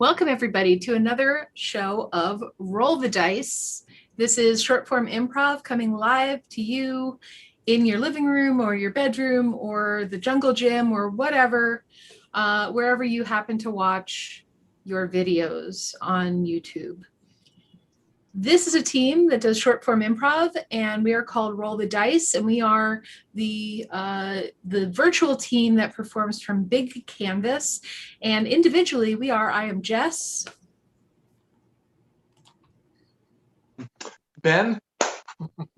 Welcome everybody to another show of Roll the Dice. This is short form improv coming live to you in your living room or your bedroom or the jungle gym or whatever, wherever you happen to watch your videos on YouTube. This is a team that does short form improv, and we are called Roll the Dice, and we are the virtual team that performs from Big Canvas. And individually, I am Jess. Ben.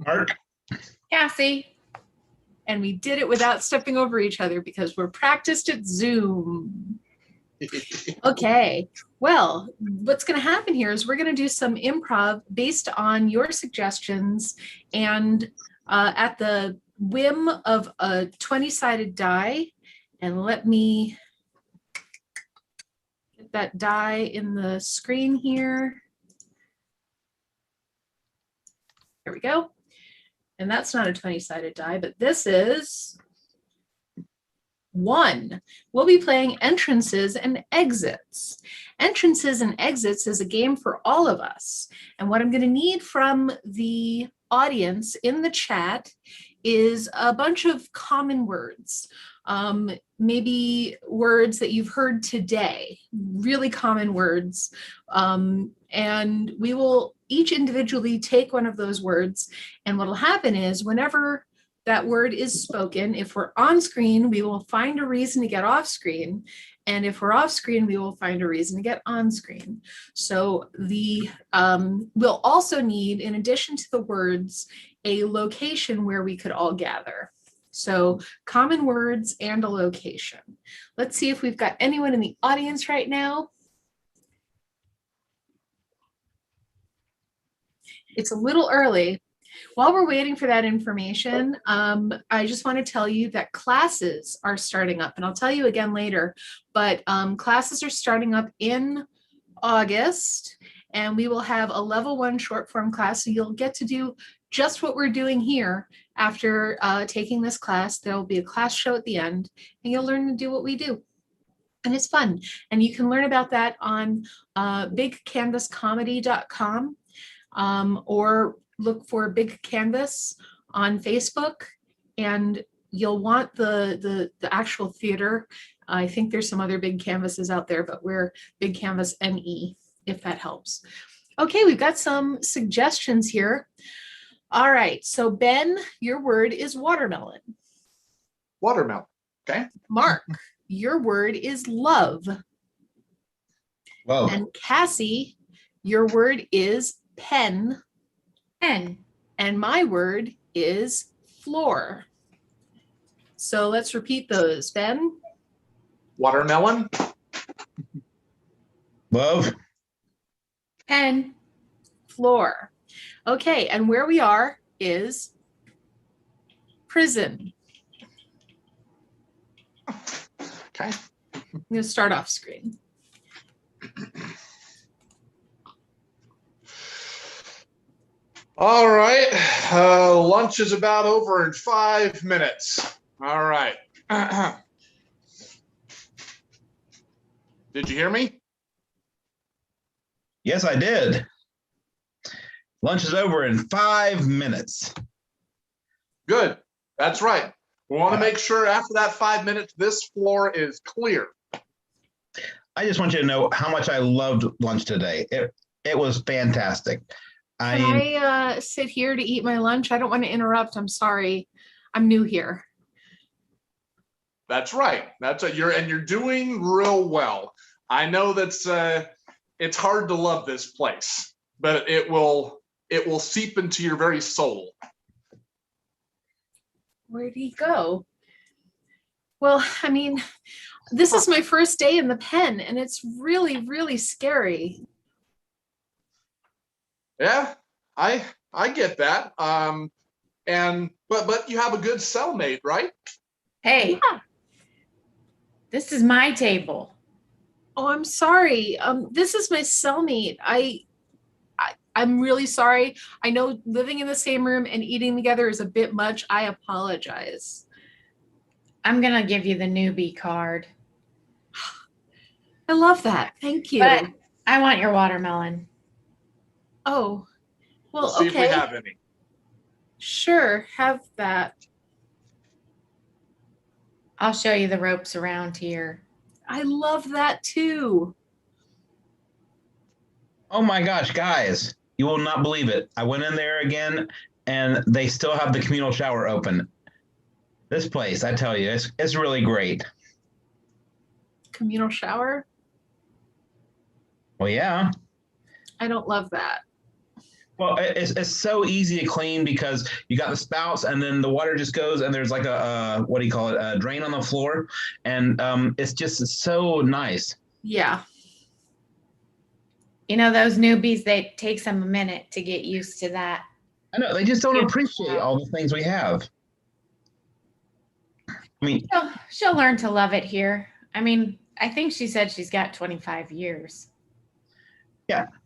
Mark. Cassie. And we did it without stepping over each other because we're practiced at Zoom. Okay, well, what's going to happen here is we're going to do some improv based on your suggestions and at the whim of a 20-sided die. And let me get that die in the screen here. There we go. And that's not a 20-sided die, but this is 1. We'll be playing entrances and exits. Entrances and exits is a game for all of us. And what I'm going to need from the audience in the chat is a bunch of common words. Maybe words that you've heard today, really common words. And we will each individually take one of those words. And what will happen is whenever that word is spoken, if we're on screen, we will find a reason to get off screen. And if we're off screen, we will find a reason to get on screen. So we'll also need, in addition to the words, a location where we could all gather. So common words and a location. Let's see if we've got anyone in the audience right now. It's a little early. While we're waiting for that information, I just want to tell you that classes are starting up, and I'll tell you again later, but classes are starting up in August, and we will have a level 1 short form class, so you'll get to do just what we're doing here after taking this class. There'll be a class show at the end, and you'll learn to do what we do. And it's fun. And you can learn about that on bigcanvascomedy.com or look for Big Canvas on Facebook, and you'll want the actual theater. I think there's some other Big Canvases out there, but we're Big Canvas ME, if that helps. Okay, we've got some suggestions here. All right, so Ben, your word is watermelon. Watermelon, okay. Mark, your word is love. Love. And Cassie, your word is pen. Pen. And my word is floor. So let's repeat those. Ben? Watermelon. Love. Pen. Floor. Okay, and where we are is prison. Okay. I'm going to start off screen. All right. Lunch is about over in 5 minutes. All right. Did you hear me? Yes, I did. Lunch is over in 5 minutes. Good. That's right. We want to make sure after that 5 minutes, this floor is clear. I just want you to know how much I loved lunch today. It was fantastic. Can I sit here to eat my lunch? I don't want to interrupt. I'm sorry. I'm new here. That's right. You're doing real well. I know that's it's hard to love this place, but it will seep into your very soul. Where'd he go? Well, I mean, this is my first day in the pen, and it's really, really scary. Yeah, I get that. But you have a good cellmate, right? Hey. Yeah. This is my table. Oh, I'm sorry. This is my cellmate. I'm really sorry. I know living in the same room and eating together is a bit much. I apologize. I'm going to give you the newbie card. I love that. Thank you. But I want your watermelon. Oh, We'll well, see if we okay. have any. Sure, have that. I'll show you the ropes around here. I love that too. Oh my gosh, guys, you will not believe it. I went in there again and they still have the communal shower open. This place, I tell you, it's really great. Communal shower. Well, yeah. I don't love that. Well, it's so easy to clean because you got the spouts and then the water just goes and there's like a what do you call it, a drain on the floor, and it's just so nice. Yeah. You know, those newbies, they takes them a minute to get used to that. I know they just don't Yeah. appreciate all the things we have. I mean, She'll learn to love it here. I mean, I think she said she's got 25 years.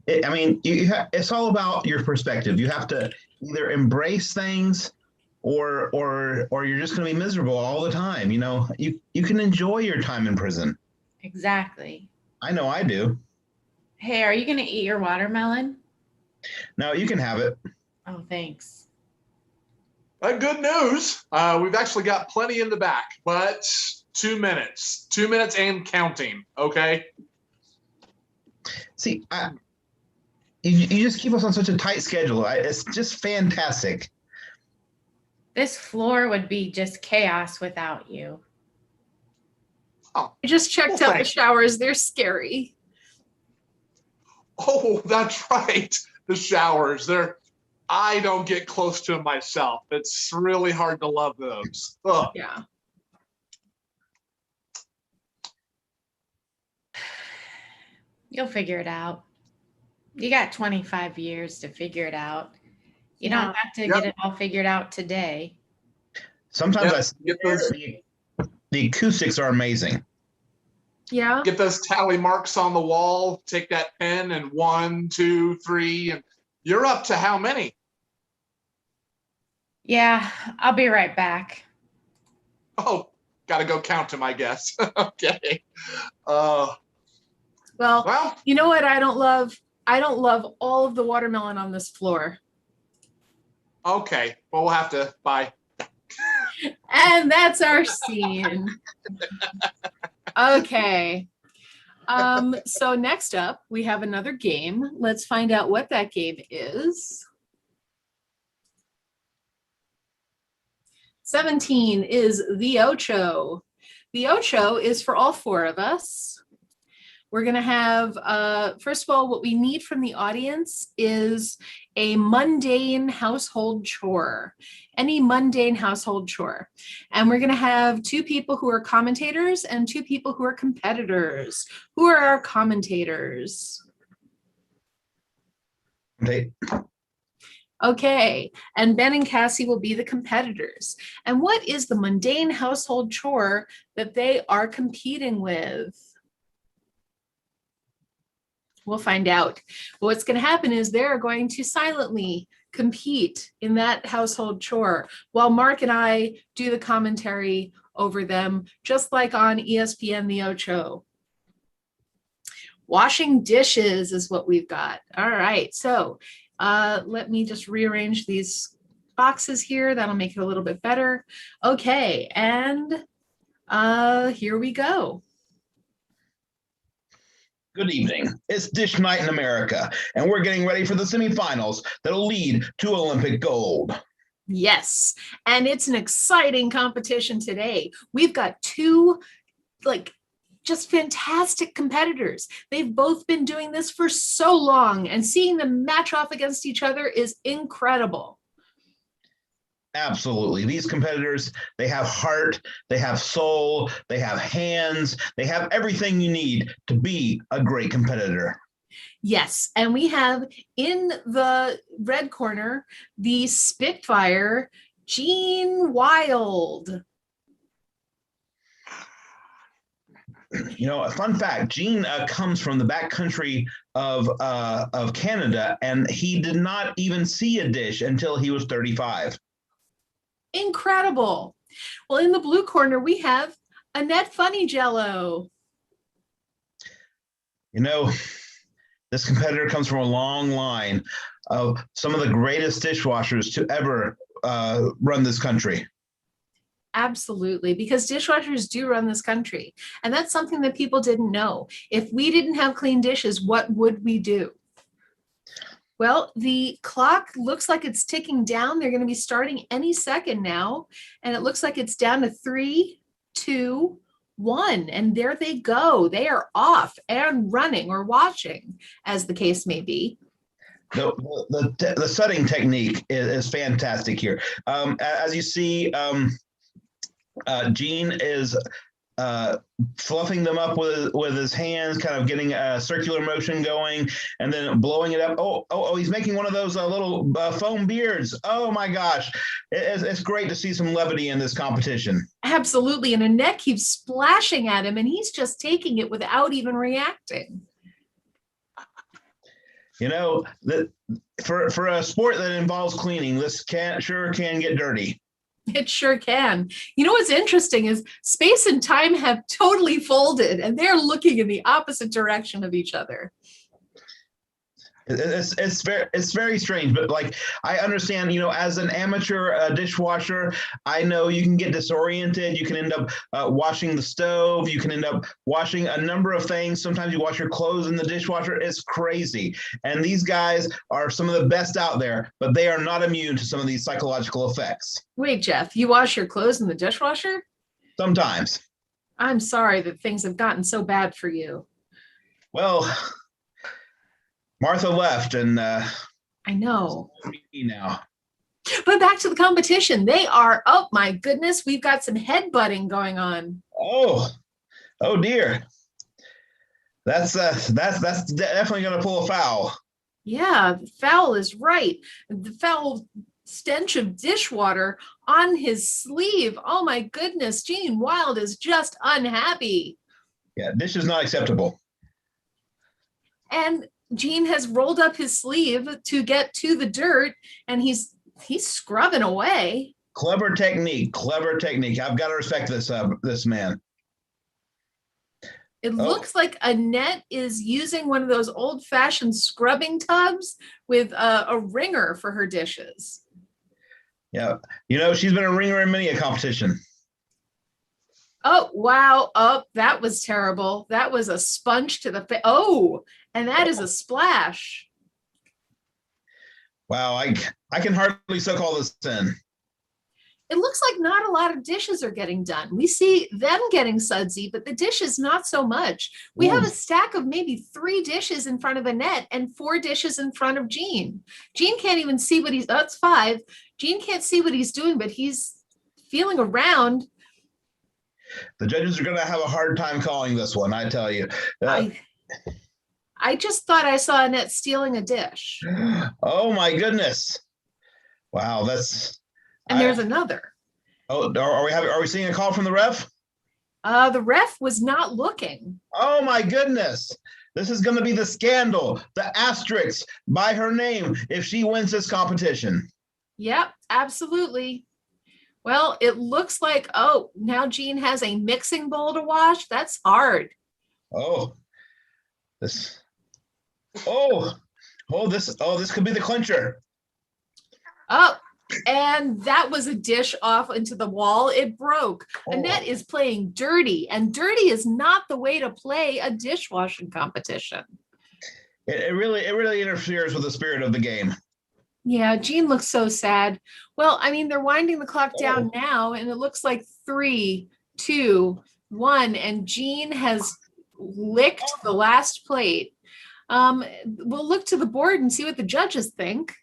it's all about your perspective. You have to either embrace things or you're just going to be miserable all the time. You know, you can enjoy your time in prison. Exactly. I know I do. Hey, are you going to eat your watermelon? No, you can have it. Oh, thanks. Good news. We've actually got plenty in the back, but 2 minutes. 2 minutes and counting. Okay. See, you just keep us on such a tight schedule. It's just fantastic. This floor would be just chaos without you. I just checked Well, out the thank you. showers. They're scary. Oh, that's right. The showers. I don't get close to them myself. It's really hard to love those. Ugh. Yeah. You'll figure it out. You got 25 years to figure it out. You Yeah. don't have to Yep. get it all figured out today. Sometimes Yep. I sit Get there, those- the acoustics are amazing. Yeah. Get those tally marks on the wall. Take that pen and 1, 2, 3, and you're up to how many? Yeah, I'll be right back. Oh, got to go count them, I guess. Okay. Well, Well, you know what I don't love? I don't love all of the watermelon on this floor. okay. Well, we'll have to bye. And that's our scene. Okay. So next up, we have another game. Let's find out what that game is. 17 is the Ocho. The Ocho is for all four of us. We're going to have, first of all, what we need from the audience is a mundane household chore, any mundane household chore. And we're going to have 2 people who are commentators and 2 people who are competitors. Who are our commentators? Okay, and Ben and Cassie will be the competitors. And what is the mundane household chore that they are competing with? We'll find out. But what's going to happen is they're going to silently compete in that household chore while Mark and I do the commentary over them, just like on ESPN The Ocho. Washing dishes is what we've got. All right, so let me just rearrange these boxes here. That'll make it a little bit better. Okay, and here we go. Good evening. It's Dish Night in America, and we're getting ready for the semifinals that'll lead to Olympic gold. Yes, and it's an exciting competition today. We've got 2 just fantastic competitors. They've both been doing this for so long, and seeing them match off against each other is incredible. Absolutely. These competitors, they have heart, they have soul, they have hands, they have everything you need to be a great competitor. Yes, and we have in the red corner the Spitfire, Gene Wild. You know, a fun fact, Gene comes from the backcountry of Canada, and he did not even see a dish until he was 35. Incredible. Well, in the blue corner, we have Annette Funny Jello. You know, this competitor comes from a long line of some of the greatest dishwashers to ever run this country. Absolutely, because dishwashers do run this country. And that's something that people didn't know. If we didn't have clean dishes, what would we do? Well, the clock looks like it's ticking down. They're going to be starting any second now. And it looks like it's down to 3, 2, 1. And there they go. They are off and running or watching, as the case may be. The setting technique is fantastic here. As you see, Gene is fluffing them up with his hands, kind of getting a circular motion going, and then blowing it up. Oh, he's making one of those little foam beards. Oh my gosh. It's great to see some levity in this competition. Absolutely. And Annette keeps splashing at him, and he's just taking it without even reacting. You know, for a sport that involves cleaning, this sure can get dirty. It sure can. You know what's interesting is space and time have totally folded, and they're looking in the opposite direction of each other. It's very strange, but like I understand, you know, as an amateur dishwasher, I know you can get disoriented. You can end up washing the stove. You can end up washing a number of things. Sometimes you wash your clothes in the dishwasher. It's crazy. And these guys are some of the best out there, but they are not immune to some of these psychological effects. Wait, Jeff, you wash your clothes in the dishwasher? Sometimes. I'm sorry that things have gotten so bad for you. Well, Martha left, and I know. me now. But back to the competition. They are, oh my goodness, we've got some headbutting going on. Oh dear. That's definitely going to pull a foul. Yeah, the foul is right. The foul stench of dishwater on his sleeve. Oh my goodness, Gene Wild is just unhappy. Yeah, dish is not acceptable. And Gene has rolled up his sleeve to get to the dirt, and he's scrubbing away. Clever technique. I've got to respect this man. It looks like Annette is using one of those old-fashioned scrubbing tubs with a wringer for her dishes. Yeah, you know, she's been a ringer in many a competition. Oh, wow. Oh, that was terrible. That was a sponge to the face. Oh, and that is a splash. Wow, I can hardly soak all this in. It looks like not a lot of dishes are getting done. We see them getting sudsy, but the dishes not so much. We have a stack of maybe 3 dishes in front of Annette and 4 dishes in front of Gene. Gene can't even see what he's, that's 5. Gene can't see what he's doing, but he's feeling around. The judges are going to have a hard time calling this one, I tell you. I just thought I saw Annette stealing a dish. Oh my goodness! Wow, that's. And there's another. Oh, are we seeing a call from the ref? The ref was not looking. Oh my goodness! This is going to be the scandal, the asterisk by her name if she wins this competition. Yep, absolutely. Well, it looks like, oh, now Gene has a mixing bowl to wash. That's hard. This could be the clincher. Oh, and that was a dish off into the wall. It broke. Annette is playing dirty, and dirty is not the way to play a dishwashing competition. It really interferes with the spirit of the game. Yeah, Gene looks so sad. Well, I mean, they're winding the clock down now, and it looks like 3, 2, 1, and Gene has licked the last plate. We'll look to the board and see what the judges think.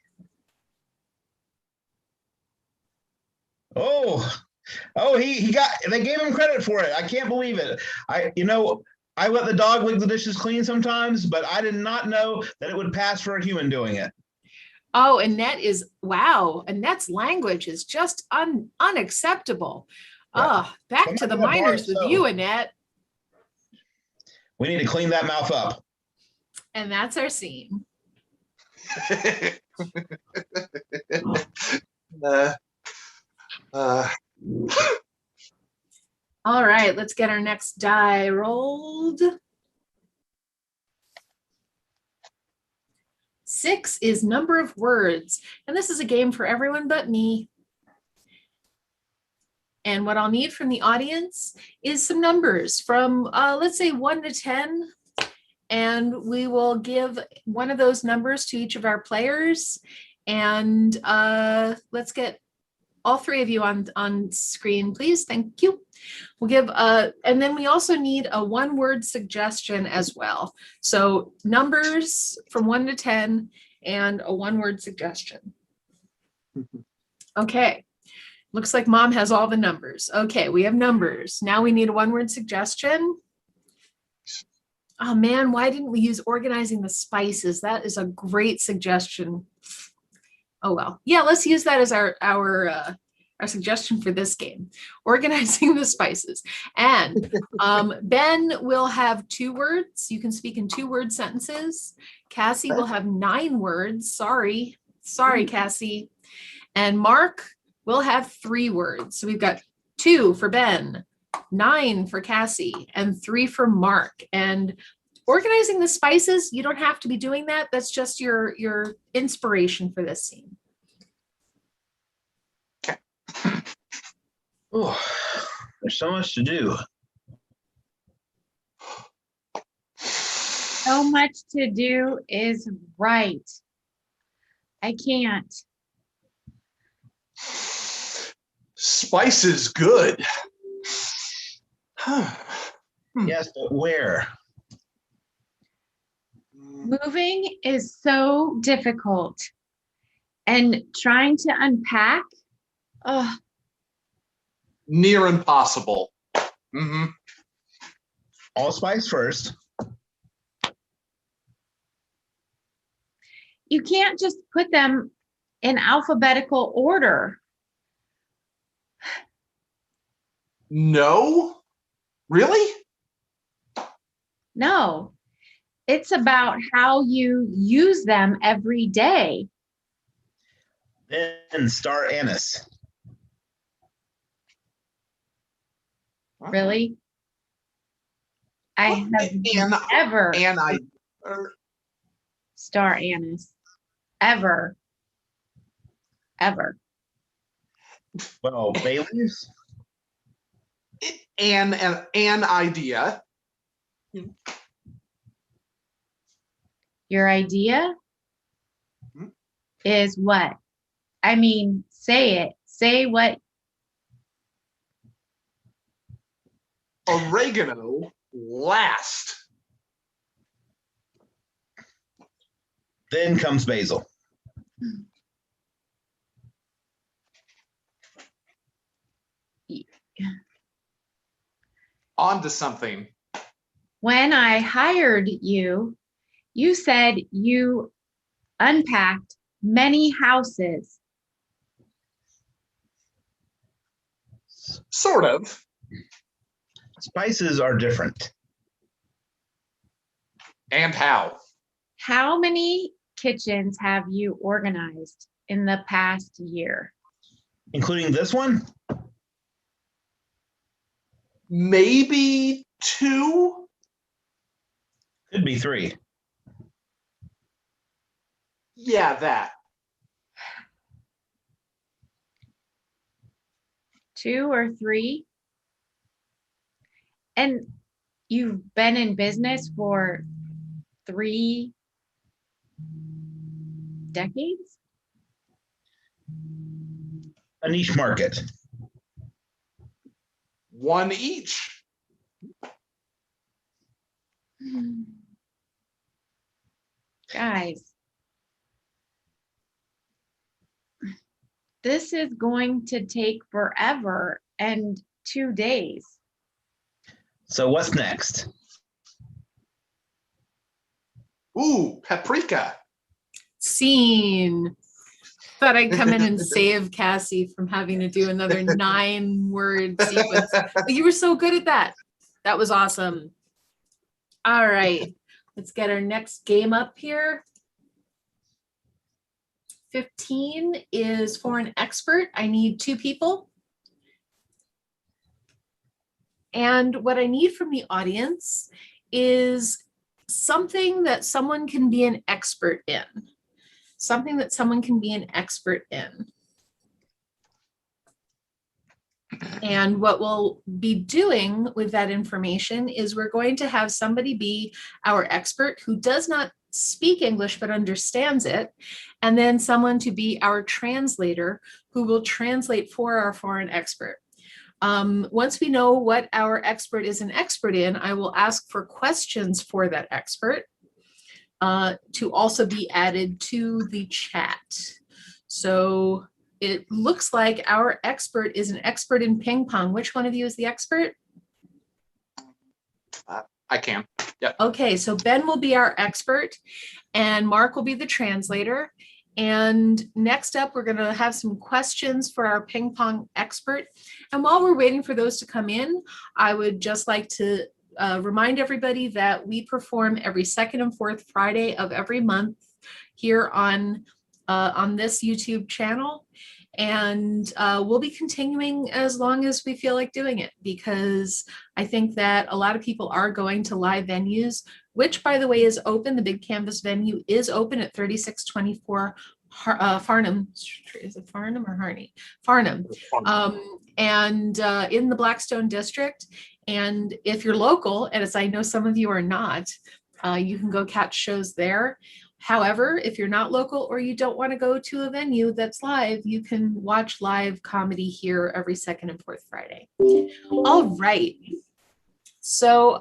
They gave him credit for it. I can't believe it. I let the dog lick the dishes clean sometimes, but I did not know that it would pass for a human doing it. Oh, Annette's language is just unacceptable. Yeah. Back to the minors with you, Annette. We need to clean that mouth up. And that's our scene. All right, let's get our next die rolled. 6 is number of words. And this is a game for everyone but me. And what I'll need from the audience is some numbers from, let's say, 1 to 10. And we will give one of those numbers to each of our players. And let's get all 3 of you on screen, please. Thank you. We'll give, and then we also need a 1-word suggestion as well. So numbers from 1 to 10 and a 1-word suggestion. Okay. Looks like Mom has all the numbers. Okay, we have numbers. Now we need a 1-word suggestion. Oh man, why didn't we use organizing the spices? That is a great suggestion. Oh well. Yeah, let's use that as our suggestion for this game. Organizing the spices. And Ben will have 2 words. You can speak in 2-word sentences. Cassie will have 9 words. Sorry, Cassie. And Mark will have 3 words. So we've got 2 for Ben, 9 for Cassie, and 3 for Mark. And organizing the spices, you don't have to be doing that. That's just your inspiration for this scene. Oh, there's so much to do. So much to do is right. I can't. Spice is good. Yes, but where? Moving is so difficult. And trying to unpack, oh, Near impossible. Mm-hmm. Allspice first. you can't just put them in alphabetical order. No? Really? No, it's about how you use them every day. Then star anise. Really? I have never star anise. Ever. Well, bay leaves. An idea. Your idea is what? I mean, say it. Say what? Oregano last. Then comes basil. On to something. When I hired you, you said you unpacked many houses. Sort of. Spices are different. And how? How many kitchens have you organized in the past year? Including this one? Maybe 2? Could be 3. Yeah, that. 2 or 3? And you've been in business for 3 decades? A niche market. 1 each. Guys, this is going to take forever and 2 days. So what's next? Ooh, Paprika. Scene. Thought I'd come in and save Cassie from having to do another 9-word sequence. But you were so good at that. That was awesome. All right, let's get our next game up here. 15 is for an expert. I need 2 people. And what I need from the audience is something that someone can be an expert in. something that someone can be an expert in. And what we'll be doing with that information is we're going to have somebody be our expert who does not speak English but understands it, and then someone to be our translator who will translate for our foreign expert. Once we know what our expert is an expert in, I will ask for questions for that expert to also be added to the chat. So it looks like our expert is an expert in ping pong. Which one of you is the expert? I can. Yeah. Okay, so Ben will be our expert and Mark will be the translator. And next up, we're going to have some questions for our ping pong expert. And while we're waiting for those to come in, I would just like to remind everybody that we perform every second and fourth Friday of every month here on this YouTube channel. And we'll be continuing as long as we feel like doing it, because I think that a lot of people are going to live venues, which, by the way, is open. The big Canvas venue is open at 3624 Farnham. Is it Farnham or Harney? Farnham. And in the Blackstone district. And if you're local, and as I know some of you are not, you can go catch shows there. However, if you're not local or you don't want to go to a venue that's live, you can watch live comedy here every second and fourth Friday. All right. So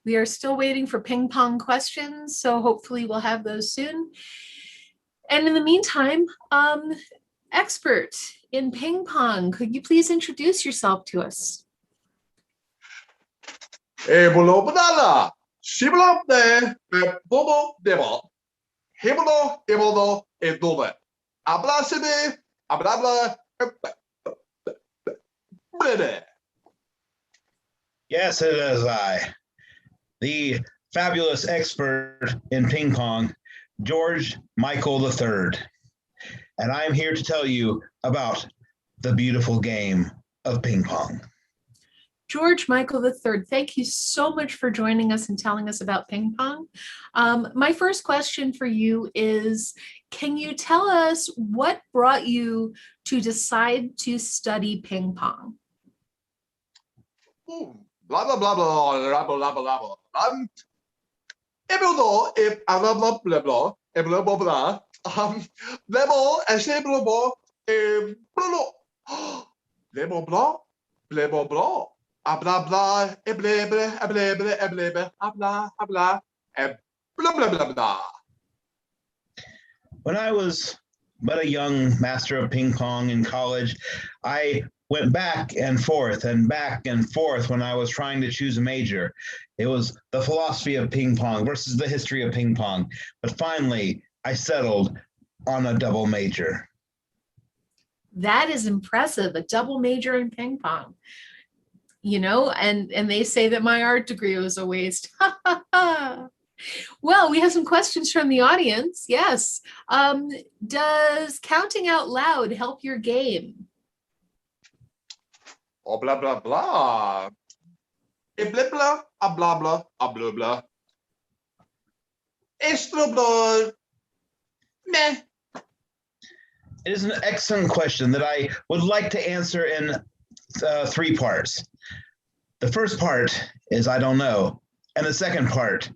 we are still waiting for ping pong questions. So hopefully we'll have those soon. And in the meantime, expert in ping pong, could you please introduce yourself to us? Shiblopne, Bobo Debo, Hibodo, Ibodo, Edobe, Ablasibe, Ablabla, Yes, it is I, the fabulous expert in ping pong, George Michael III. And I'm here to tell you about the beautiful game of ping pong. George Michael III, thank you so much for joining us and telling us about ping pong. My first question for you is, can you tell us what brought you to decide to study ping pong? Blah blah blah blah blah blah blah blah. Ebildo, if blah blah blah blah blah blah blah. Level as blah blah blah blah blah blah blah. Blah blah, blah blah, blah blah, blah blah, blah blah blah. When I was but a young master of ping pong in college, I went back and forth when I was trying to choose a major. It was the philosophy of ping pong versus the history of ping pong. But finally, I settled on a double major. That is impressive, a double major in ping pong. You know, and they say that my art degree was a waste. Well, we have some questions from the audience. Yes. Does counting out loud help your game? Oh, blah, blah, blah. A blah, blah, a blah, blah, a blah, blah. Extra blah. Meh. It is an excellent question that I would like to answer in 3 parts. The first part is I don't know. And the second part,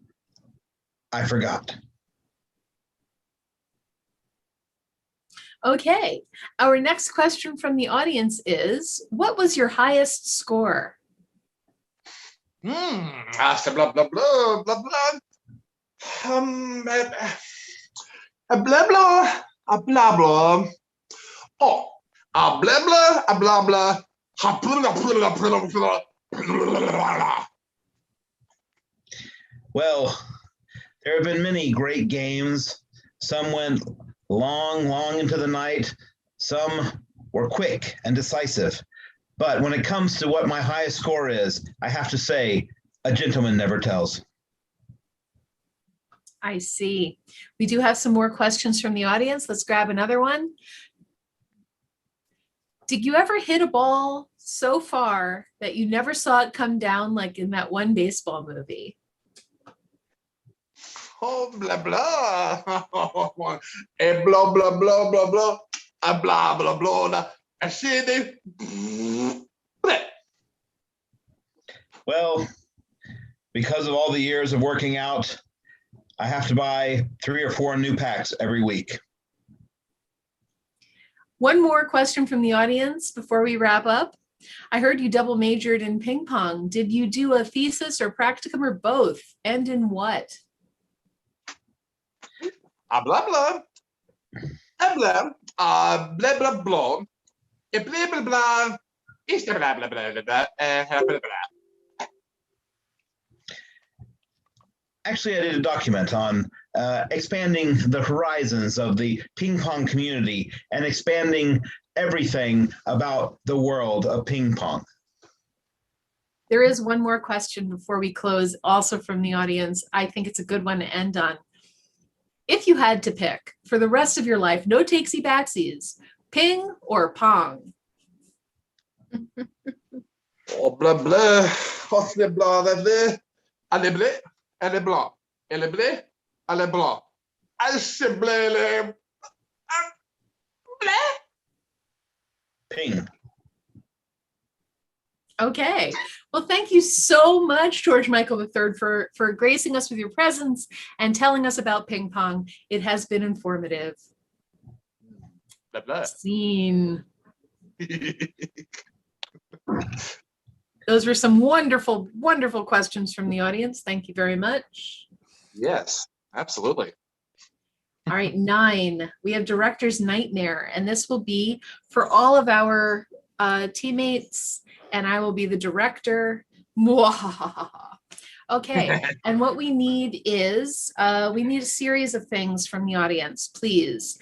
I forgot. Okay. Our next question from the audience is, what was your highest score? Blah, blah, blah, blah, blah. A blah, blah, a blah, blah. Oh, a blah, blah, a blah, blah. Well, there have been many great games. Some went long, long into the night. Some were quick and decisive. But when it comes to what my highest score is, I have to say, a gentleman never tells. I see. We do have some more questions from the audience. Let's grab another one. Did you ever hit a ball so far that you never saw it come down, like in that one baseball movie? Oh, blah, blah. Et blah, blah, blah, blah, blah. A blah, blah, blah, blah. A shitty. Well, because of all the years of working out, I have to buy 3 or 4 new packs every week. One more question from the audience before we wrap up. I heard you double majored in ping pong. Did you do a thesis or practicum or both? And in what? A blah, blah. A blah. Blah, blah, blah. A blah, blah, blah. Is blah, blah, blah, blah, blah, blah, blah, blah. Actually, I did a document on expanding the horizons of the ping pong community and expanding everything about the world of ping pong. There is one more question before we close, also from the audience. I think it's a good one to end on. If you had to pick for the rest of your life, no takesy backsies, ping or pong? Oh, blah, blah. Oh, blah, blah, blah, blah. Allez, blah. Elle est blanc. Elle est bleu. Elle est blanc. Elle se bleu. Ping. Okay. Well, thank you so much, George Michael III, for gracing us with your presence and telling us about ping pong. It has been informative. Blah, blah. Scene. Those were some wonderful, wonderful questions from the audience. Thank you very much. Yes, absolutely. All right, 9. We have Director's Nightmare, and this will be for all of our teammates, and I will be the director. Okay, and what we need is, we need a series of things from the audience, please.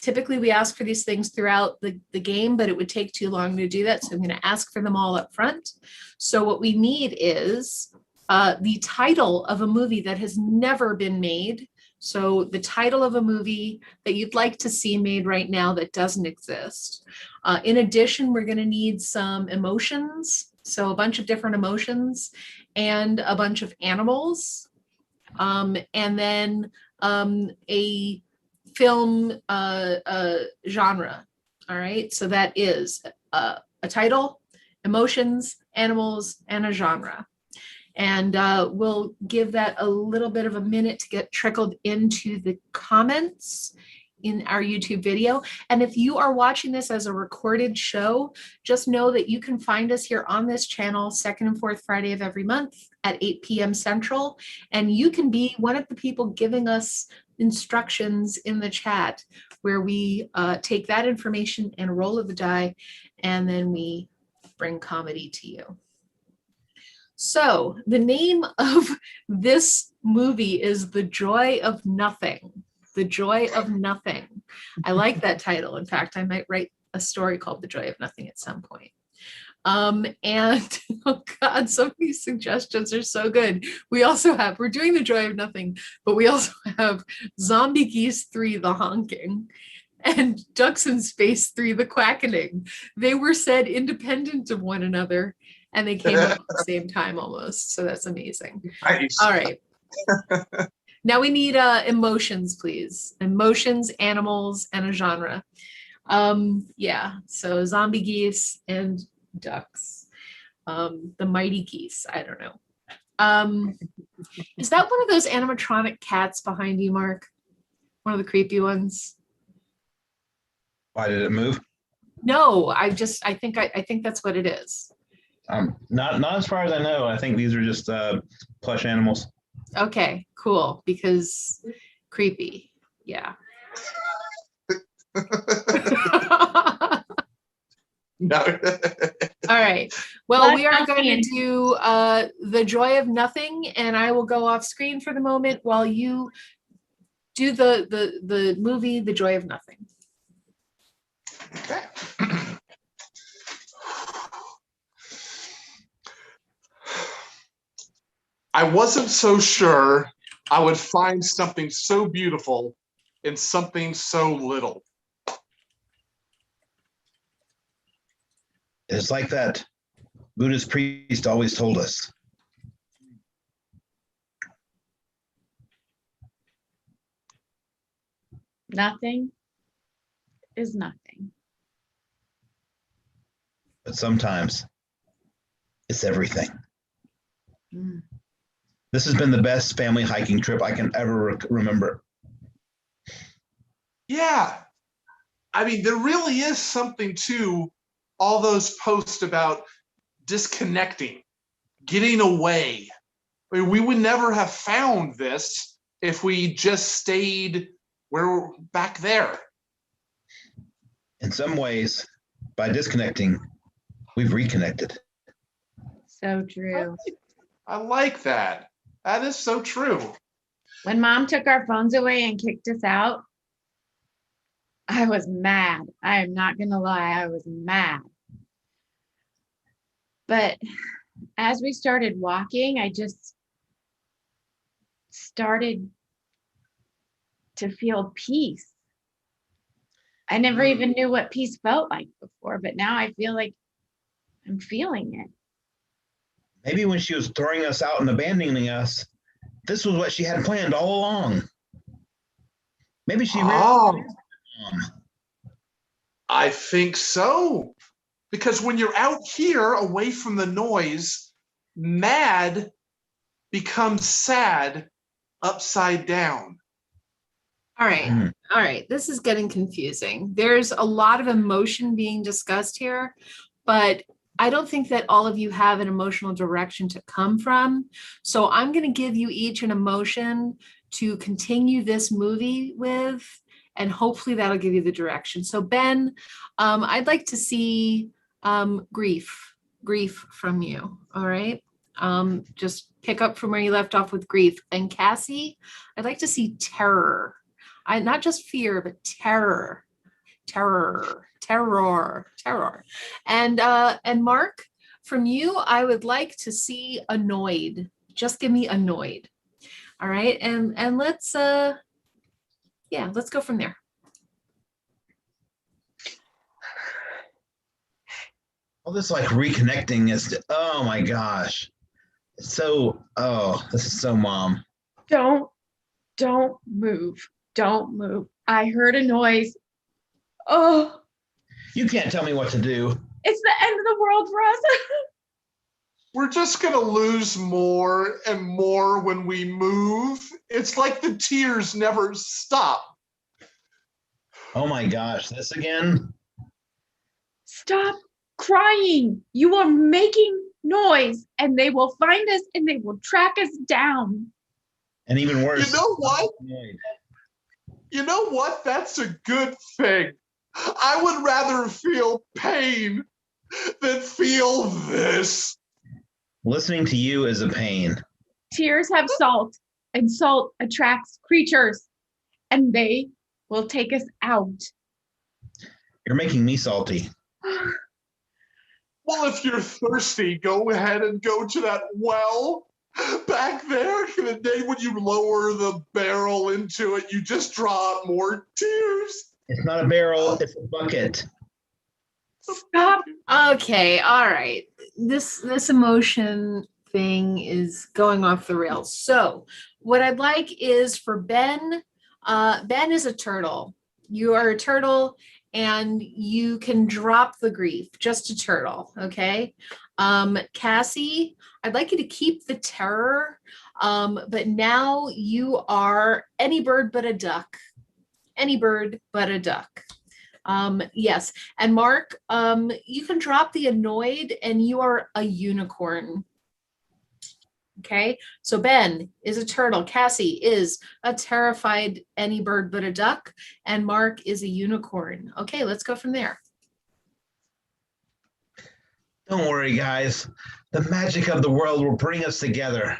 Typically, we ask for these things throughout the game, but it would take too long to do that, so I'm going to ask for them all up front. So what we need is the title of a movie that has never been made. So the title of a movie that you'd like to see made right now that doesn't exist. In addition, we're going to need some emotions, so a bunch of different emotions and a bunch of animals, and then a film genre. All right, so that is a title, emotions, animals, and a genre. And we'll give that a little bit of a minute to get trickled into the comments in our YouTube video. And if you are watching this as a recorded show, just know that you can find us here on this channel, second and fourth Friday of every month at 8 p.m. Central. And you can be one of the people giving us instructions in the chat where we take that information and roll of the die, and then we bring comedy to you. So the name of this movie is The Joy of Nothing. The Joy of Nothing. I like that title. In fact, I might write a story called The Joy of Nothing at some point. And oh God, some of these suggestions are so good. We're doing The Joy of Nothing, but we also have Zombie Geese 3, The Honking, and Ducks in Space 3, The Quackening. They were said independent of one another, and they came up at the same time almost. So that's amazing. Nice. All right. Now we need emotions, please. Emotions, animals, and a genre. Yeah, so zombie geese and ducks. The mighty geese, I don't know. Is that one of those animatronic cats behind you, Mark? One of the creepy ones? Why did it move? No, I think that's what it is. Not as far as I know. I think these are just plush animals. Okay, cool, because creepy. Yeah. No. All right. Well, we are going to do The Joy of Nothing, and I will go off screen for the moment while you do the movie The Joy of Nothing. Okay. I wasn't so sure I would find something so beautiful in something so little. It's like that Buddhist priest always told us. Nothing is nothing. But sometimes it's everything. Mm. This has been the best family hiking trip I can ever remember. Yeah. I mean, there really is something to all those posts about disconnecting, getting away. I mean, we would never have found this if we just stayed back there. In some ways, by disconnecting, we've reconnected. So true. I like that. That is so true. When Mom took our phones away and kicked us out, I was mad. I am not going to lie. I was mad. But as we started walking, I just started to feel peace. I never even knew what peace felt like before, but now I feel like I'm feeling it. Maybe when she was throwing us out and abandoning us, this was what she had planned all along. Maybe she really is Mom. I think so. Because when you're out here away from the noise, mad becomes sad upside down. All right. All right. This is getting confusing. There's a lot of emotion being discussed here, but I don't think that all of you have an emotional direction to come from. So I'm going to give you each an emotion to continue this movie with, and hopefully that'll give you the direction. So Ben, I'd like to see grief from you. All right. Just pick up from where you left off with grief. And Cassie, I'd like to see terror. Not just fear, but terror. And Mark, from you, I would like to see annoyed. Just give me annoyed. All right, and let's go from there. All this like reconnecting is, oh my gosh. So, this is so Mom. Don't move. Don't move. I heard a noise. Oh, You can't tell me what to do. it's the end of the world for us. We're just going to lose more and more when we move. It's like the tears never stop. Oh my gosh, this again? Stop crying. You are making noise and they will find us and they will track us down. And even worse. You know what? You know what? That's a good thing. I would rather feel pain than feel this. Listening to you is a pain. Tears have salt, and salt attracts creatures, and they will take us out. You're making me salty. Well, if you're thirsty, go ahead and go to that well back there. The day when you lower the barrel into it, you just draw out more tears. It's not a barrel, it's a bucket. Stop. Okay, all right. This emotion thing is going off the rails. So what I'd like is for Ben, Ben is a turtle. You are a turtle and you can drop the grief, just a turtle, okay? Cassie, I'd like you to keep the terror, but now you are any bird but a duck. Any bird but a duck. Yes. And Mark, you can drop the annoyed and you are a unicorn. Okay. So Ben is a turtle. Cassie is a terrified any bird but a duck. And Mark is a unicorn. Okay. Let's go from there. Don't worry, guys. The magic of the world will bring us together.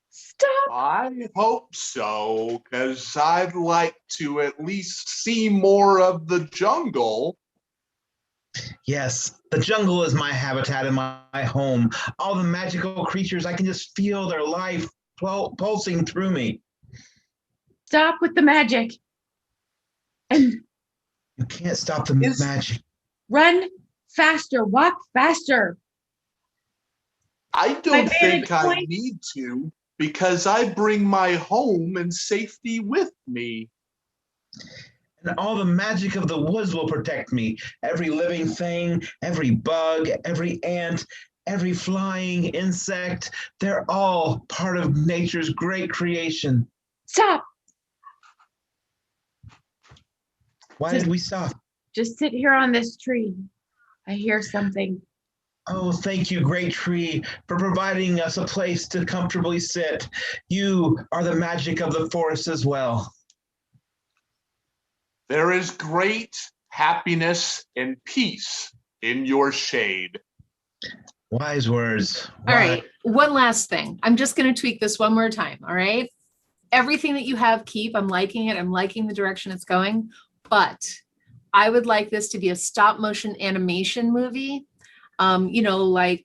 Stop. I hope so, because I'd like to at least see more of the jungle. Yes, the jungle is my habitat and my home. All the magical creatures, I can just feel their life pulsing through me. Stop with the magic. And You can't stop the magic. run faster. Walk faster. I don't think I point. need to, because I bring my home and safety with me. And all the magic of the woods will protect me. Every living thing, every bug, every ant, every flying insect, they're all part of nature's great creation. Stop. Why did we stop? Just sit here on this tree. I hear something. Oh, thank you, great tree, for providing us a place to comfortably sit. You are the magic of the forest as well. There is great happiness and peace in your shade. Wise words. All right, one last thing. I'm just going to tweak this one more time. All right. Everything that you have, keep. I'm liking it. I'm liking the direction it's going. But I would like this to be a stop motion animation movie. Like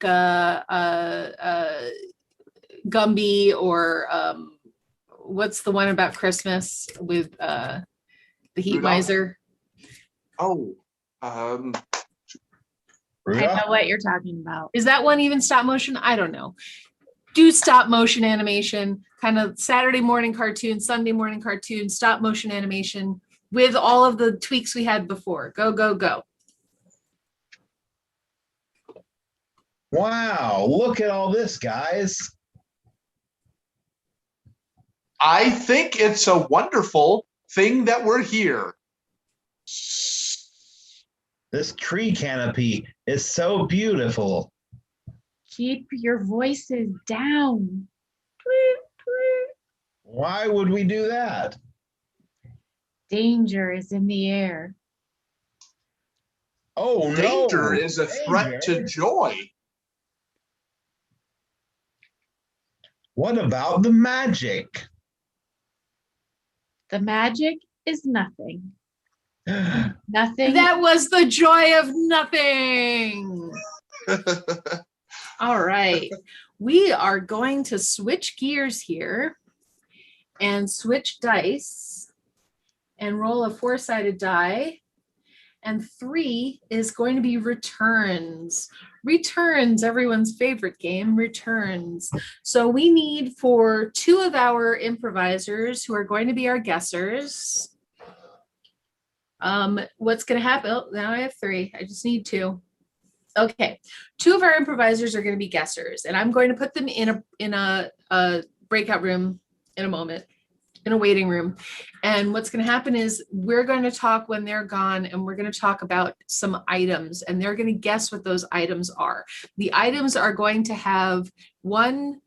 Gumby, or what's the one about Christmas with the Heat Rudolph? Miser? Oh, I know what you're talking about. Is that one even stop motion? I don't know. Do stop motion animation, kind of Saturday morning cartoon, Sunday morning cartoon, stop motion animation with all of the tweaks we had before. Go, go, go. Wow, look at all this, guys. I think it's a wonderful thing that we're here. This tree canopy is so beautiful. Keep your voices down. Tweet, tweet. Why would we do that? Danger is in the air. Oh, no. Danger is a threat to joy. What about the magic? The magic is nothing. Nothing. That was the joy of nothing. All right. We are going to switch gears here and switch dice and roll a 4-sided die. And 3 is going to be returns. Returns, everyone's favorite game, returns. So we need for 2 of our improvisers who are going to be our guessers. What's going to happen? Oh, now I have 3. I just need 2. Okay, 2 of our improvisers are going to be guessers, and I'm going to put them in a breakout room in a moment, in a waiting room. And what's going to happen is we're going to talk when they're gone, and we're going to talk about some items, and they're going to guess what those items are. The items are going to have one,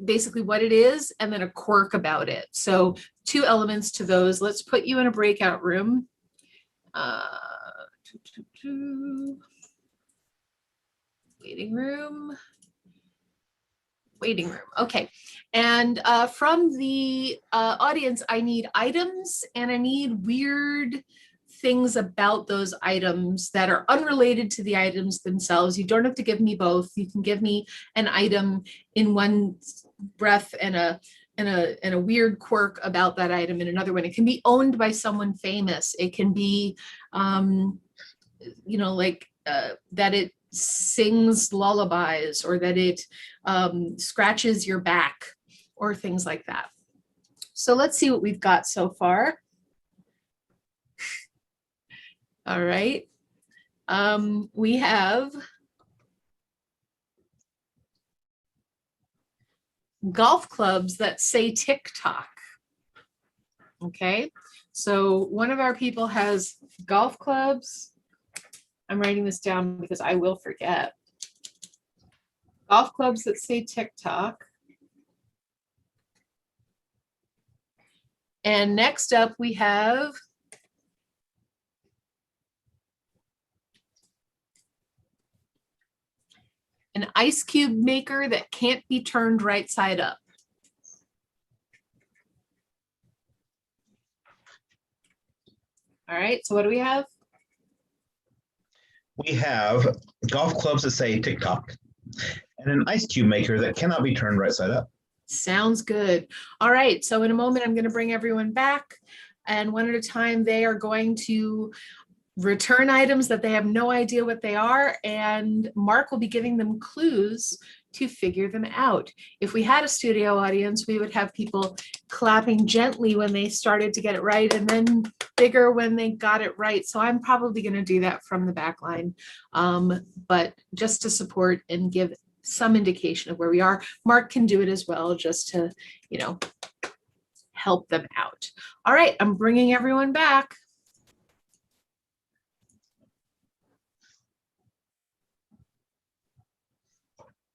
basically what it is, and then a quirk about it. So 2 elements to those. Let's put you in a breakout room. Waiting room. Okay. And from the audience, I need items, and I need weird things about those items that are unrelated to the items themselves. You don't have to give me both. You can give me an item in one breath and a weird quirk about that item in another one. It can be owned by someone famous. It can be, that it sings lullabies, or that it scratches your back, or things like that. So let's see what we've got so far. All right. We have golf clubs that say TikTok. Okay, so one of our people has golf clubs. I'm writing this down because I will forget. Golf clubs that say TikTok. And next up we have an ice cube maker that can't be turned right side up. All right, so what do we have? We have golf clubs that say TikTok and an ice cube maker that cannot be turned right side up. Sounds good. All right, so in a moment, I'm going to bring everyone back, and one at a time, they are going to return items that they have no idea what they are, and Mark will be giving them clues to figure them out. If we had a studio audience, we would have people clapping gently when they started to get it right and then bigger when they got it right. So I'm probably going to do that from the back line, but just to support and give some indication of where we are. Mark can do it as well, just to, you know, help them out. All right, I'm bringing everyone back.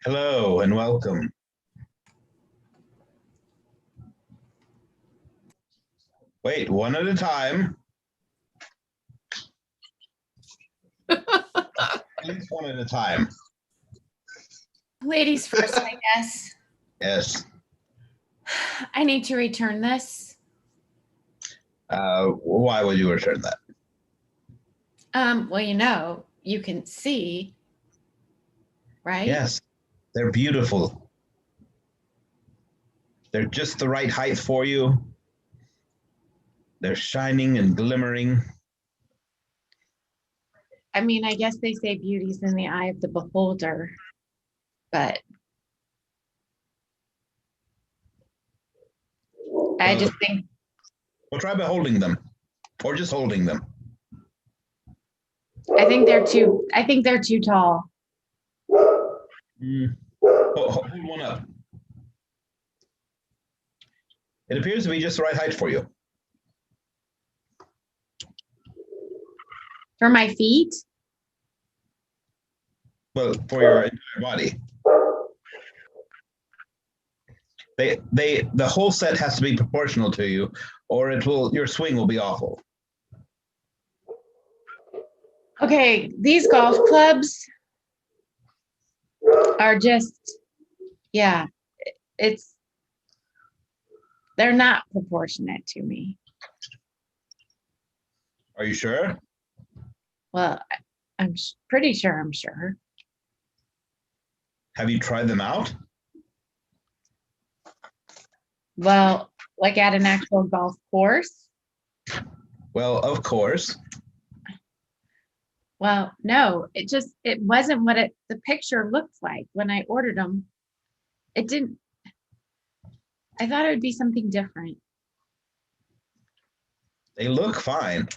Hello and welcome. Wait, one at a time. Please, one at a time. Ladies first, I guess. Yes. I need to return this. Why would you return that? Well, you know, you can see, right? Yes, they're beautiful. They're just the right height for you. They're shining and glimmering. I mean, I guess they say beauty's in the eye of the beholder, but I just think. Well, try by holding them, or just holding them. I think they're too tall. Hold one up. It appears to be just the right height for you. For my feet? Well, for your entire body. The whole set has to be proportional to you, or your swing will be awful. Okay, these golf clubs are just, yeah, they're not proportionate to me. Are you sure? Well, I'm pretty sure I'm sure. Have you tried them out? Well, like at an actual golf course? Well, of course. Well, no, it wasn't what the picture looked like when I ordered them. It didn't, I thought it would be something different. They look fine.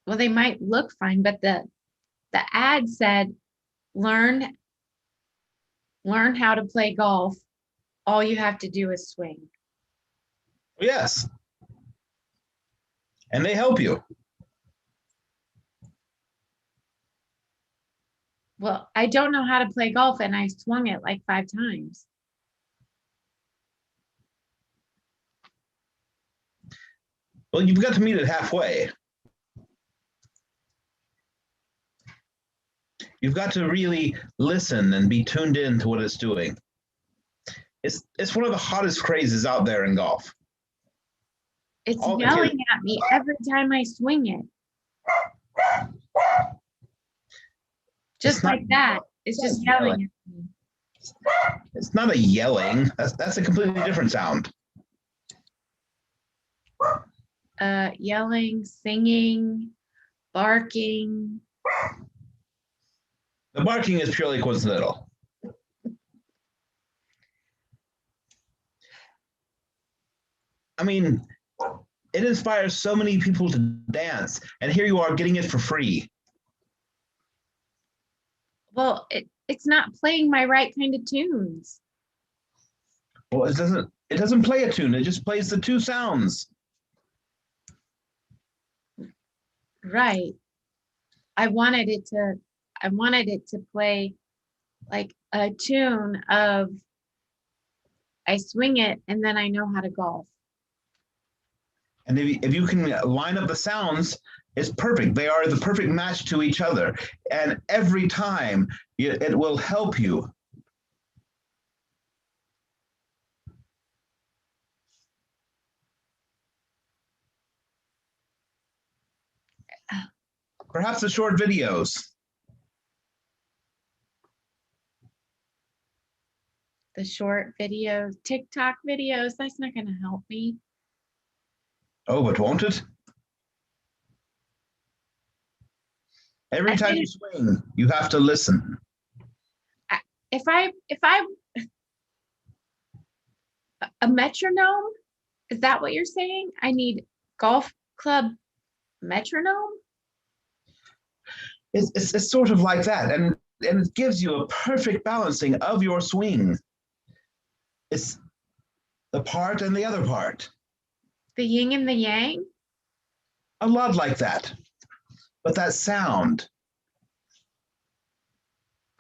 Well, they might look fine, but the ad said, learn how to play golf. All you have to do is swing. Yes. And they help you. Well, I don't know how to play golf and I swung it like 5 times. Well, you've got to meet it halfway. You've got to really listen and be tuned in to what it's doing. It's one of the hottest crazes out there in golf. It's yelling at me every time I swing it. Just like that. It's just yelling at me. It's not a yelling. That's a completely different sound. Yelling, singing, barking. The barking is purely coincidental. I mean, it inspires so many people to dance, and here you are getting it for free. Well, it's not playing my right kind of tunes. Well, it doesn't play a tune, it just plays the 2 sounds. Right. I wanted it to play like a tune of I swing it and then I know how to golf. And if you can line up the sounds, it's perfect. They are the perfect match to each other. And every time it will help you. Perhaps the short videos. The short videos, TikTok videos, that's not going to help me. Oh, but won't it? Every I time you didn't- swing, you have to listen. If I a metronome, is that what you're saying? I need golf club metronome? It's sort of like that, and it gives you a perfect balancing of your swing. It's the part and the other part. The yin and the yang? A lot like that. But that sound,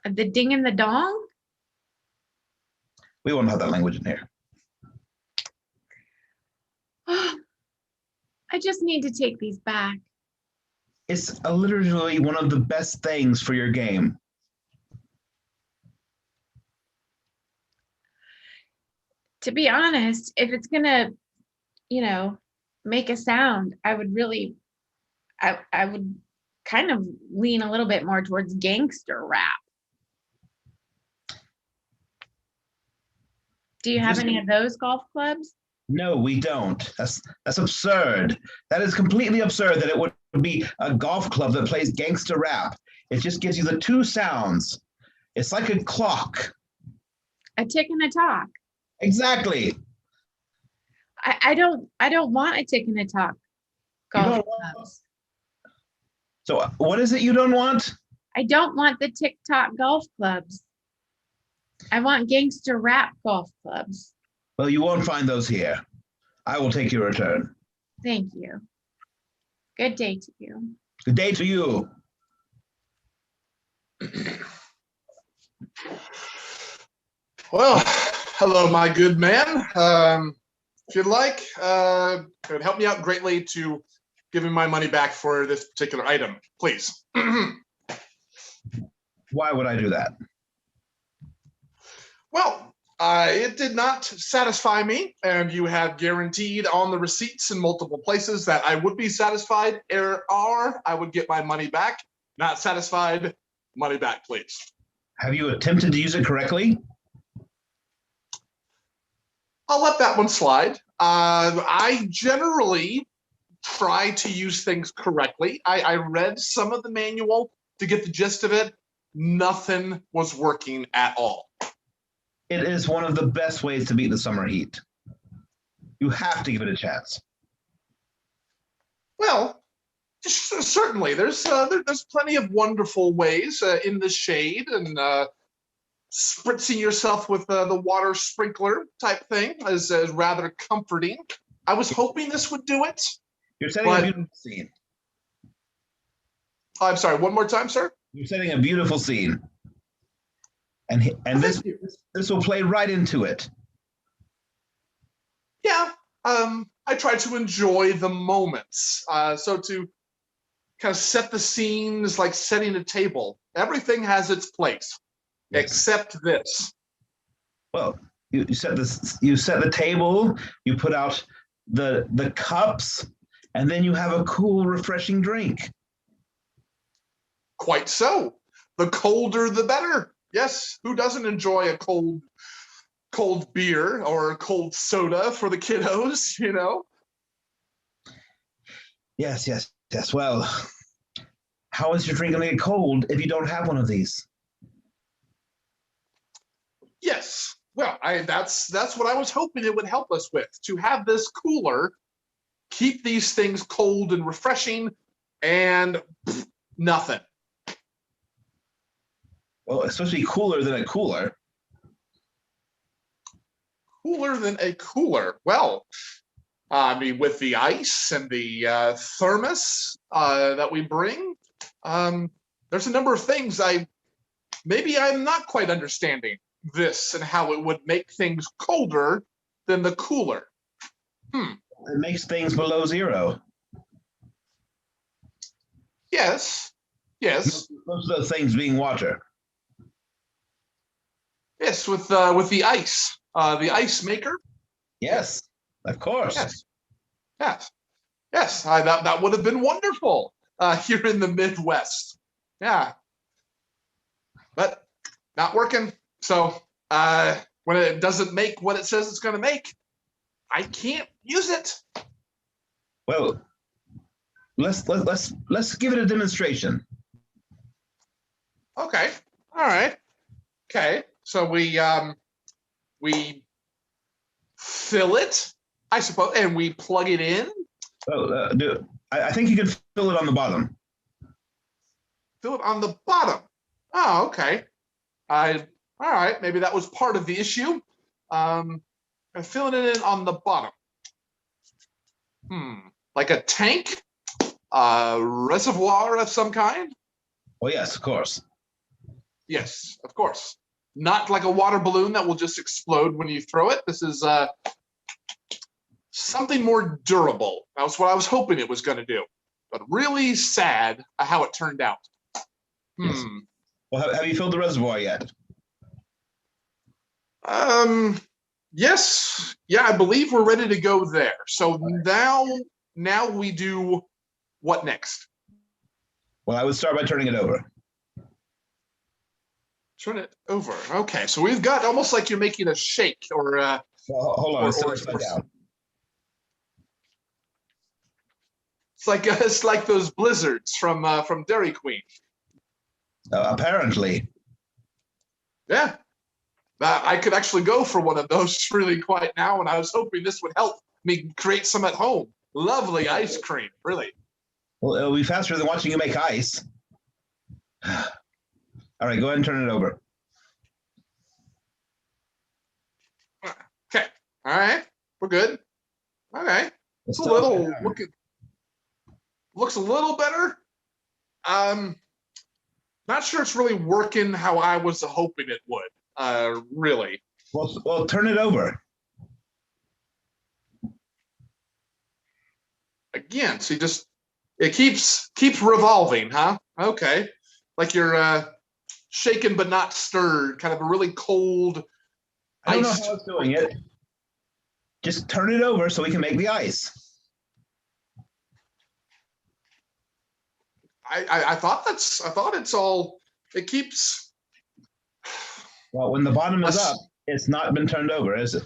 The ding and the dong? we won't have that language in here. I just need to take these back. It's literally one of the best things for your game. To be honest, if it's gonna, make a sound, I would really, I would kind of lean a little bit more towards gangster rap. Do you have any of those golf clubs? No, we don't. That's absurd. That is completely absurd that it would be a golf club that plays gangster rap. It just gives you the two sounds. It's like a clock. A tick and a talk. Exactly. I don't want a tick and a talk You golf don't want- clubs. So what is it you don't want? I don't want the TikTok golf clubs. I want gangster rap golf clubs. Well, you won't find those here. I will take your return. Thank you. Good day to you. Good day to you. Well, hello, my good man. If you'd like, it would help me out greatly to give me my money back for this particular item, please. Why would I do that? Well, it did not satisfy me, and you have guaranteed on the receipts in multiple places that I would be satisfied, or I would get my money back. Not satisfied, money back, please. Have you attempted to use it correctly? I'll let that one slide. I generally try to use things correctly. I read some of the manual to get the gist of it. Nothing was working at all. It is one of the best ways to beat the summer heat. You have to give it a chance. Well, certainly, there's plenty of wonderful ways in the shade and spritzing yourself with the water sprinkler type thing is rather comforting. I was hoping this would do it. You're setting a beautiful scene. I'm sorry, one more time, sir? You're setting a beautiful scene. And this will play right into it. Yeah, I try to enjoy the moments. So to kind of set the scene is like setting a table. Everything has its place, Yes. except this. Well, you set the table, you put out the cups, and then you have a cool, refreshing drink. Quite so. The colder, the better. Yes, who doesn't enjoy a cold beer or a cold soda for the kiddos, you know? Yes. Well, how is your drink going to get cold if you don't have one of these? Yes. Well, that's what I was hoping it would help us with, to have this cooler, keep these things cold and refreshing, and nothing. Well, it's supposed to be cooler than a cooler. Cooler than a cooler. Well, I mean, with the ice and the thermos that we bring, there's a number of things I'm not quite understanding this and how it would make things colder than the cooler. It makes things below zero. Yes. Most of those things being water. Yes, with the ice maker. Yes, of course. Yes. That would have been wonderful here in the Midwest. Yeah, but not working. So when it doesn't make what it says it's going to make, I can't use it. Well, let's give it a demonstration. Okay. All right. Okay. So we fill it, I suppose, and we plug it in. Oh, I think you can fill it on the bottom. Fill it on the bottom. Oh, okay. All right. Maybe that was part of the issue. I'm filling it in on the bottom. Like a tank, a reservoir of some kind. Well, yes, of course. Yes, of course. Not like a water balloon that will just explode when you throw it. This is something more durable. That's what I was hoping it was going to do. But really sad how it turned out. Yes. Well, have you filled the reservoir yet? Yes. Yeah, I believe we're ready to go there. So now we do what next? Well, I would start by turning it over. Turn it over. Okay, so we've got almost like you're making a shake or well, hold on, it's down. It's like those blizzards from Dairy Queen. Apparently. Yeah. I could actually go for one of those really quite now, and I was hoping this would help me create some at home. Lovely ice cream, really. Well, it'll be faster than watching you make ice. All right, go ahead and turn it over. Okay. All right. We're good. Okay. It's a little looks a little better. Not sure it's really working how I was hoping it would. Really. Well, turn it over. Again, see, just it keeps revolving, huh? Okay. Like you're shaken but not stirred, kind of a really cold. I don't know how it's doing it. Just turn it over so we can make the ice. I thought it's all. It keeps. Well, when the bottom is up, it's not been turned over, is it?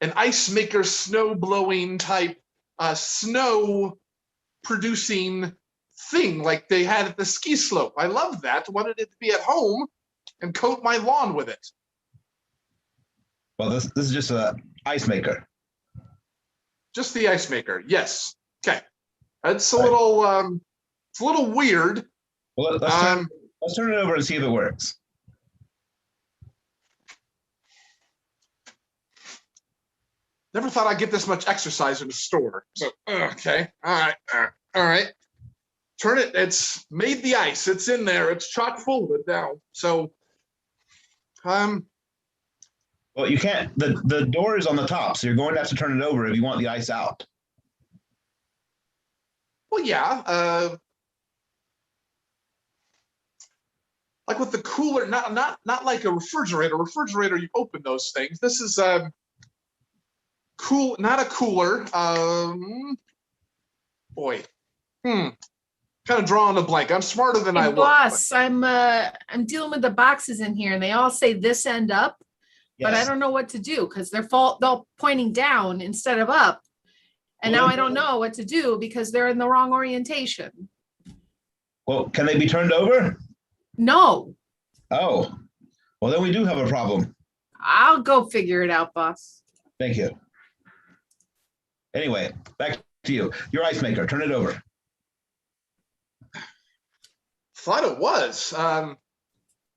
An ice maker, snow blowing type, snow producing thing like they had at the ski slope. I love that. Wanted it to be at home and coat my lawn with it. Well, this is just a ice maker. Just the ice maker. Yes. Okay. It's a little weird. Well, let's turn it over and see if it works. Never thought I'd get this much exercise in the store. So okay. All right. Turn it. It's made the ice. It's in there. It's chock full of it now. So well, you can't. The door is on the top, so you're going to have to turn it over if you want the ice out. Well, yeah. Like with the cooler, not like a refrigerator. Refrigerator, you open those things. This is cool, not a cooler. Boy, kind of drawing a blank. I'm smarter than I look. Boss, I'm dealing with the boxes in here, and they all say this end up, but I don't know what to do because they're all pointing down instead of up. And now I don't know what to do because they're in the wrong orientation. Well, can they be turned over? No. Oh, well, then we do have a problem. I'll go figure it out, boss. Thank you. Anyway, back to you. Your ice maker, turn it over. Thought it was,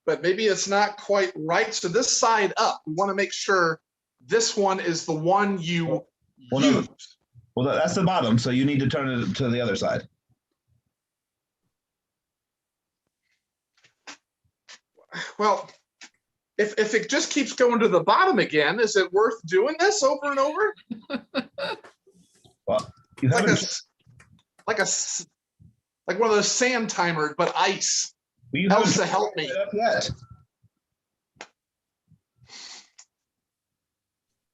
but maybe it's not quite right. So this side up, we want to make sure this one is the one you use. No. Well, that's the bottom, so you need to turn it to the other side. Well, if it just keeps going to the bottom again, is it worth doing this over and over? Well, you haven't like one of those sand timers, but ice. Well, you helps to help me. Yet.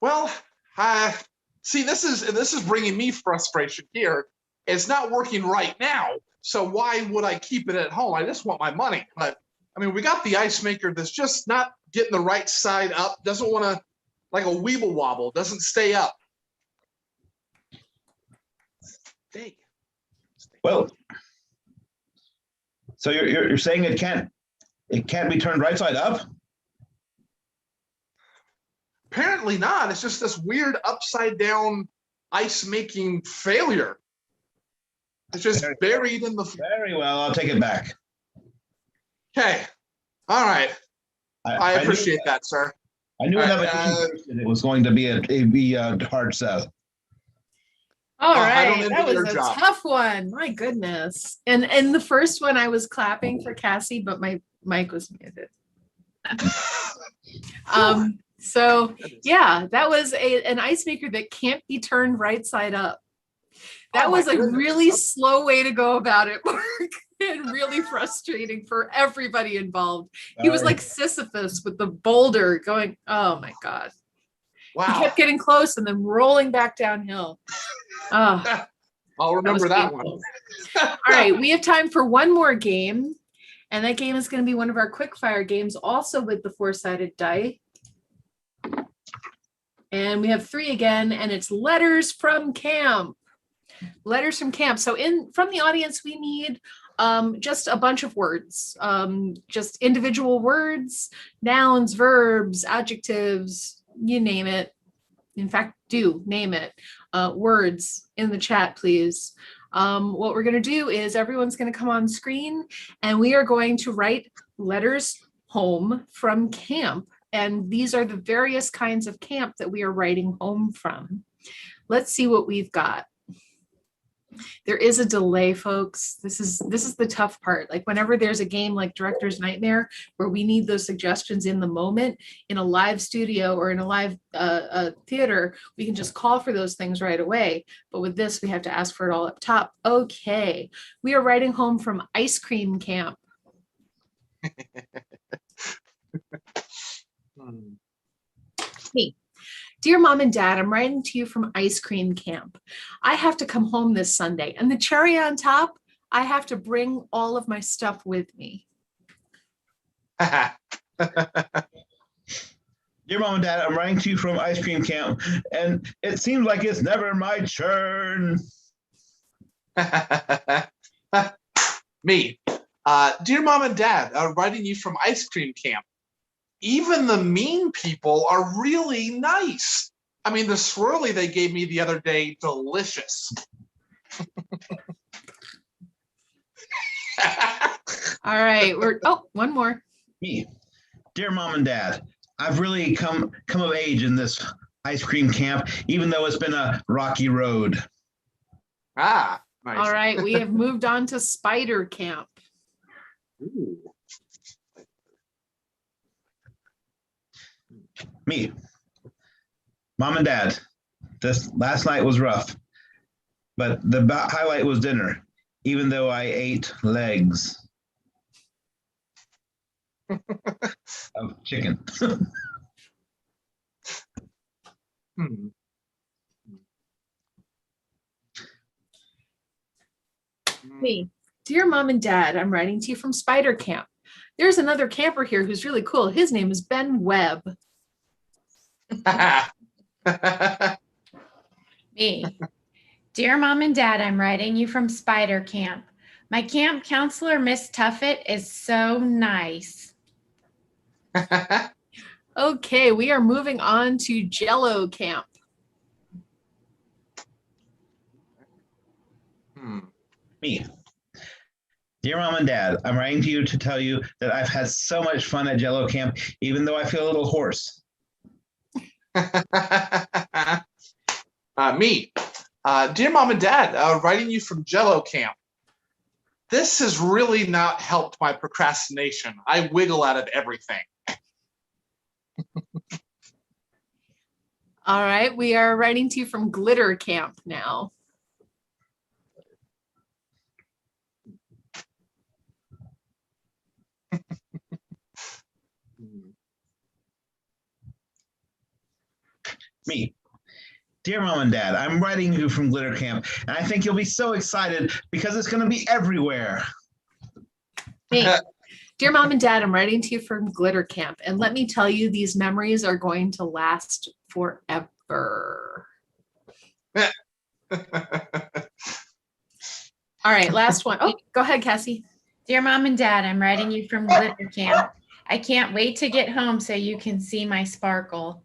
Well, see, this is bringing me frustration here. It's not working right now, so why would I keep it at home? I just want my money. But I mean, we got the ice maker that's just not getting the right side up. Doesn't want to, like a weeble wobble. Doesn't stay up. Stay. Well, So you're saying it can't be turned right side up? Apparently not. It's just this weird upside down ice making failure. It's just buried in the. Very well. I'll take it back. Okay. All right. I appreciate that, sir. I knew it was going to be a hard sell. All I right, don't envy that was your a job. tough one. My goodness. And the first one I was clapping for Cassie, but my mic was muted. So yeah, that was an ice maker that can't be turned right side up. That was a really slow way to go about it, Mark, and really frustrating for everybody involved. He was like Sisyphus with the boulder going, oh my God. Wow. He kept getting close and then rolling back downhill. Oh, I'll remember that one. All right, we have time for one more game. And that game is going to be one of our quick fire games, also with the 4-sided die. And we have 3 again, and it's letters from camp. Letters from camp. So from the audience, we need just a bunch of words, just individual words, nouns, verbs, adjectives, you name it. In fact, do name it. Words in the chat, please. What we're going to do is everyone's going to come on screen and we are going to write letters home from camp. And these are the various kinds of camp that we are writing home from. Let's see what we've got. There is a delay, folks. This is the tough part. Like whenever there's a game like Director's Nightmare, where we need those suggestions in the moment, in a live studio or in a live theater, we can just call for those things right away. But with this, we have to ask for it all up top. Okay, we are writing home from ice cream camp. Me. Dear Mom and Dad, I'm writing to you from ice cream camp. I have to come home this Sunday, and the cherry on top, I have to bring all of my stuff with me. Dear Mom and Dad, I'm writing to you from ice cream camp, and it seems like it's never my turn. Me. Dear Mom and Dad, I'm writing you from ice cream camp. Even the mean people are really nice. I mean, the swirly they gave me the other day, delicious. All right, one more. Me. Dear Mom and Dad, I've really come of age in this ice cream camp, even though it's been a rocky road. Ah, nice. All right, we have moved on to spider camp. Ooh. Me. Mom and Dad, this last night was rough, but the highlight was dinner, even though I ate legs of chicken. Me. Dear Mom and Dad, I'm writing to you from spider camp. There's another camper here who's really cool. His name is Ben Webb. Me. Dear Mom and Dad, I'm writing you from Spider Camp. My camp counselor, Miss Tuffet, is so nice. Okay, we are moving on to Jello camp. Me. Dear Mom and Dad, I'm writing to you to tell you that I've had so much fun at Jello camp, even though I feel a little hoarse. Me. Dear Mom and Dad, writing you from Jello camp. This has really not helped my procrastination. I wiggle out of everything. All right, we are writing to you from glitter camp now. Me. Dear Mom and Dad, I'm writing you from Glitter Camp, and I think you'll be so excited because it's going to be everywhere. Me. Dear Mom and Dad, I'm writing to you from Glitter Camp, and let me tell you, these memories are going to last forever. All right, last one. Oh, go ahead, Cassie. Dear Mom and Dad, I'm writing you from glitter camp. I can't wait to get home so you can see my sparkle.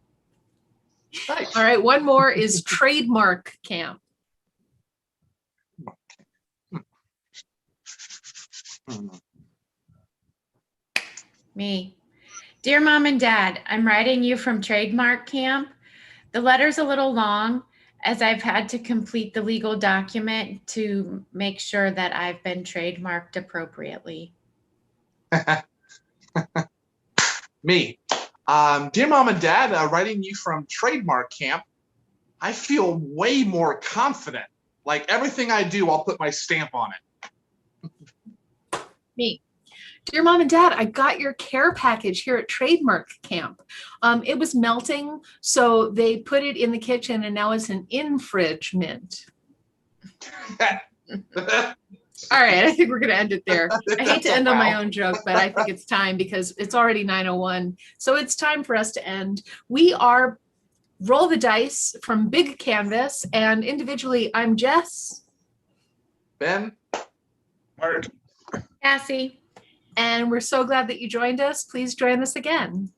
Nice. All right, one more is trademark camp. Me. Dear Mom and Dad, I'm writing you from trademark camp. The letter's a little long as I've had to complete the legal document to make sure that I've been trademarked appropriately. Me. Dear Mom and Dad, writing you from trademark camp. I feel way more confident. Like everything I do, I'll put my stamp on it. Me. Dear Mom and Dad, I got your care package here at Trademark Camp. It was melting, so they put it in the kitchen and now it's an infringement. All right, I think we're going to end it there. I hate to end on my own joke, but I think it's time because it's already 9:01. So it's time for us to end. We are Roll the Dice from Big Canvas, and individually, I'm Jess. Ben? Art. Cassie. And we're so glad that you joined us. Please join us again.